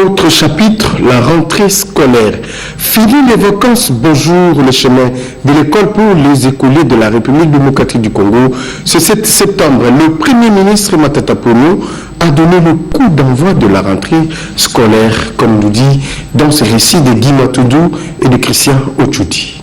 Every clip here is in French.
Autre chapitre, la rentrée scolaire. Fini les vacances, bonjour le chemin de l'école pour les écoliers de la République démocratique du Congo. Ce 7 septembre, le Premier ministre Matata Ponyo a donné le coup d'envoi de la rentrée scolaire, comme nous dit dans ce récit de Guy Matoudou et de Christian Ochoudi.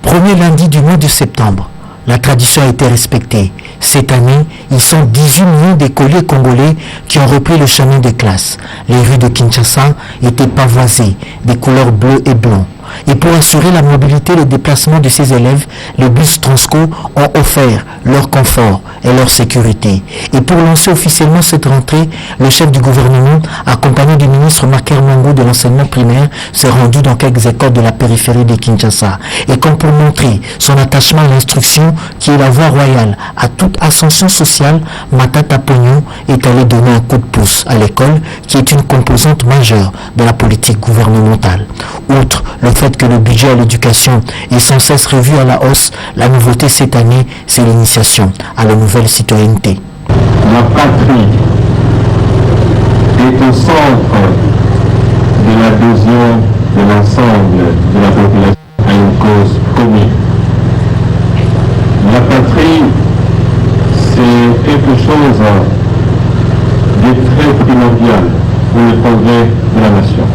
Premier lundi du mois de septembre, la tradition a été respectée. Cette année, ils sont 18 millions d'écoliers congolais qui ont repris le chemin des classes. Les rues de Kinshasa étaient pavoisées, des couleurs bleues et blancs. Et pour assurer la mobilité et le déplacement de ces élèves, les bus Transco ont offert leur confort et leur sécurité. Et pour lancer officiellement cette rentrée, le chef du gouvernement, accompagné du ministre Maker Mango de l'enseignement primaire, s'est rendu dans quelques écoles de la périphérie de Kinshasa. Et comme pour montrer son attachement à l'instruction, qui est la voie royale à toute ascension sociale, Matata Ponyo est allé donner un coup de pouce à l'école, qui est une composante majeure de la politique gouvernementale. Outre le fait que le budget à l'éducation est sans cesse revu à la hausse, la nouveauté cette année, c'est l'initiation à la nouvelle citoyenneté. La patrie est au centre de l'adhésion de l'ensemble de la population à une cause commune. La patrie, c'est quelque chose de très primordial pour le progrès de la nation.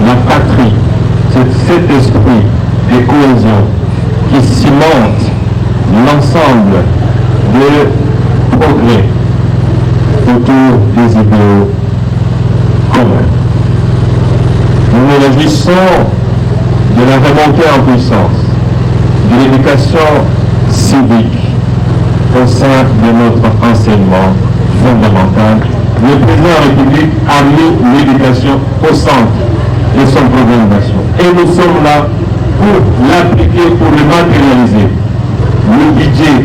La patrie, c'est cet esprit de cohésion qui cimente l'ensemble de progrès autour des idéaux communs. Nous nous réjouissons de la remontée en puissance de l'éducation civique au sein de notre enseignement fondamental. Le président de la République a mis l'éducation au centre de son programme d'action. Et nous sommes là pour l'appliquer, pour le matérialiser. Le budget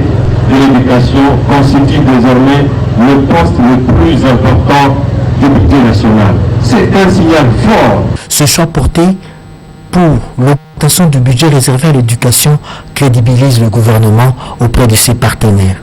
de l'éducation constitue désormais le poste le plus important du budget national. C'est un signal fort. Ce choix porté pour l'augmentation du budget réservé à l'éducation crédibilise le gouvernement auprès de ses partenaires.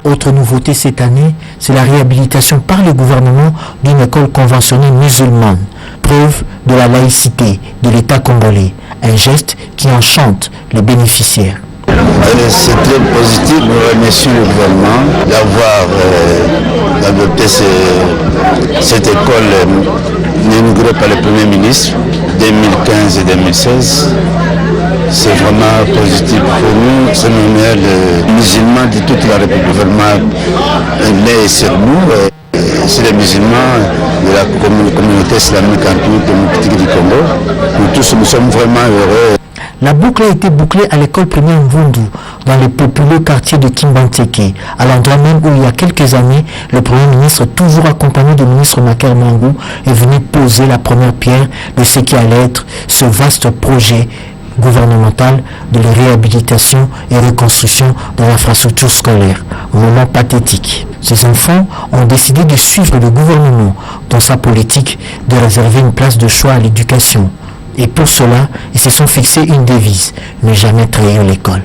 Autre nouveauté cette année, c'est la réhabilitation par le gouvernement d'une école conventionnelle musulmane, preuve de la laïcité de l'État congolais, un geste qui enchante les bénéficiaires. C'est très positif, nous remercions le gouvernement d'avoir adopté cette école inaugurée par le Premier ministre 2015 et 2016. C'est vraiment positif pour nous. C'est les musulmans de toute la République. Vraiment, les sur nous, c'est les musulmans de la communauté islamique démocratique du Congo. Nous tous, nous sommes vraiment heureux. La boucle a été bouclée à l'école primaire Mvundu, dans le populeux quartier de Kimbanteke, à l'endroit même où il y a quelques années, le Premier ministre, toujours accompagné du ministre Maker Mango, est venu poser la première pierre de ce qui allait être ce vaste projet gouvernemental de la réhabilitation et reconstruction de l'infrastructure scolaire. Un moment pathétique. Ces enfants ont décidé de suivre le gouvernement dans sa politique de réserver une place de choix à l'éducation. Et pour cela, ils se sont fixés une devise, ne jamais trahir l'école.